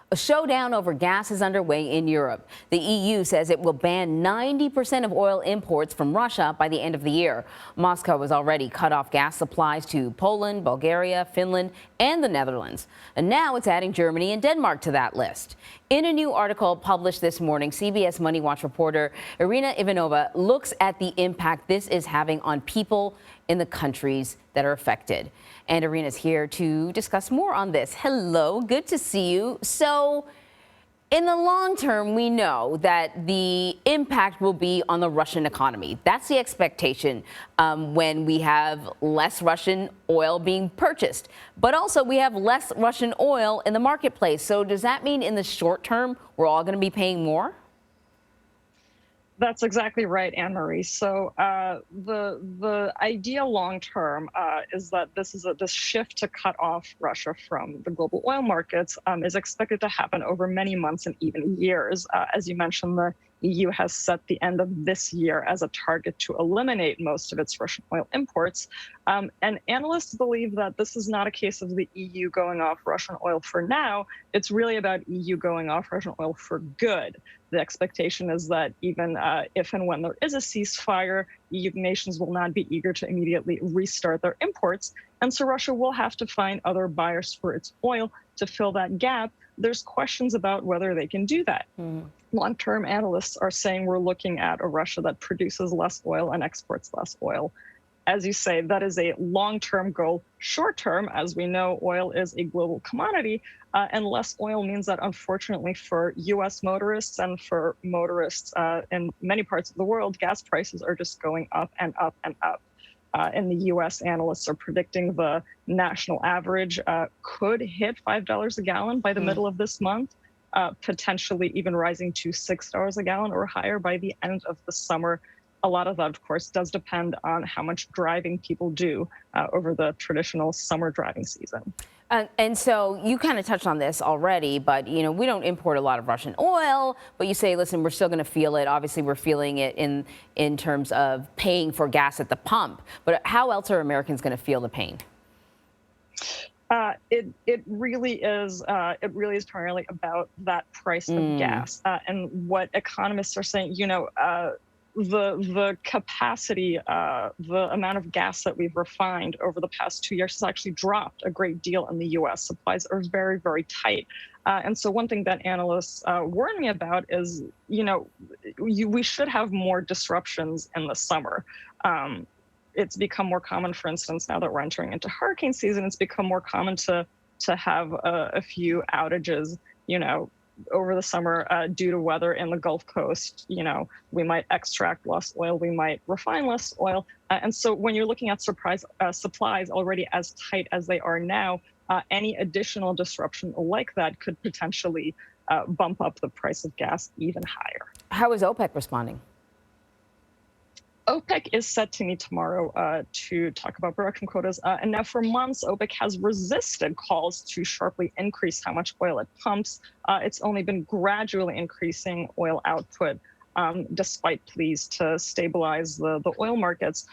A showdown over gas is underway in Europe. The EU says it will ban 90% of oil imports from Russia by the end of the year. Moscow has already cut off gas supplies to Poland, Bulgaria, Finland, and the Netherlands. And now it's adding Germany and Denmark to that list. In a new article published this morning, CBS MoneyWatch reporter Irina Ivanova looks at the impact this is having on people in the countries that are affected. And Irina's here to discuss more on this. Hello, good to see you. So, in the long term, we know that the impact will be on the Russian economy. That's the expectation when we have less Russian oil being purchased. But also, we have less Russian oil in the marketplace. So does that mean in the short term, we're all going to be paying more? That's exactly right, Anne-Marie. So the idea long term is that this shift to cut off Russia from the global oil markets is expected to happen over many months and even years. As you mentioned, the EU has set the end of this year as a target to eliminate most of its Russian oil imports. And analysts believe that this is not a case of the EU going off Russian oil for now. It's really about EU going off Russian oil for good. The expectation is that even if and when there is a ceasefire, EU nations will not be eager to immediately restart their imports. And so Russia will have to find other buyers for its oil to fill that gap. There's questions about whether they can do that. Long-term analysts are saying we're looking at a Russia that produces less oil and exports less oil. As you say, that is a long-term goal. Short-term, as we know, oil is a global commodity, and less oil means that, unfortunately, for U.S. motorists and for motorists in many parts of the world, gas prices are just going up and up and up. In the U.S., analysts are predicting the national average could hit $5 a gallon by the middle of this month, potentially even rising to $6 a gallon or higher by the end of the summer. A lot of that, of course, does depend on how much driving people do over the traditional summer driving season. And so you kind of touched on this already, but, you know, we don't import a lot of Russian oil, but you say, listen, we're still going to feel it. Obviously, we're feeling it in terms of paying for gas at the pump. But how else are Americans going to feel the pain? It really is primarily about that price of gas and what economists are saying. You know, the capacity, the amount of gas that we've refined over the past 2 years has actually dropped a great deal in the U.S. Supplies are very, very tight. And so one thing that analysts warn me about is, you know, we should have more disruptions in the summer. It's become more common, for instance, now that we're entering into hurricane season, it's become more common to have a few outages, you know, over the summer due to weather in the Gulf Coast. You know, we might extract less oil, we might refine less oil. And so when you're looking at supplies already as tight as they are now, any additional disruption like that could potentially bump up the price of gas even higher. How is OPEC responding? OPEC is set to meet tomorrow to talk about production quotas. And now for months, OPEC has resisted calls to sharply increase how much oil it pumps. It's only been gradually increasing oil output despite pleas to stabilize the oil markets.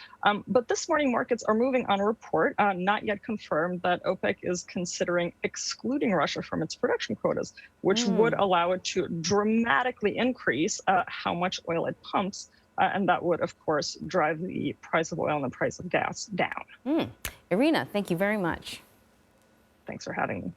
But this morning, markets are moving on a report, not yet confirmed, that OPEC is considering excluding Russia from its production quotas, which would allow it to dramatically increase how much oil it pumps. And that would, of course, drive the price of oil and the price of gas down. Irina, thank you very much. Thanks for having me.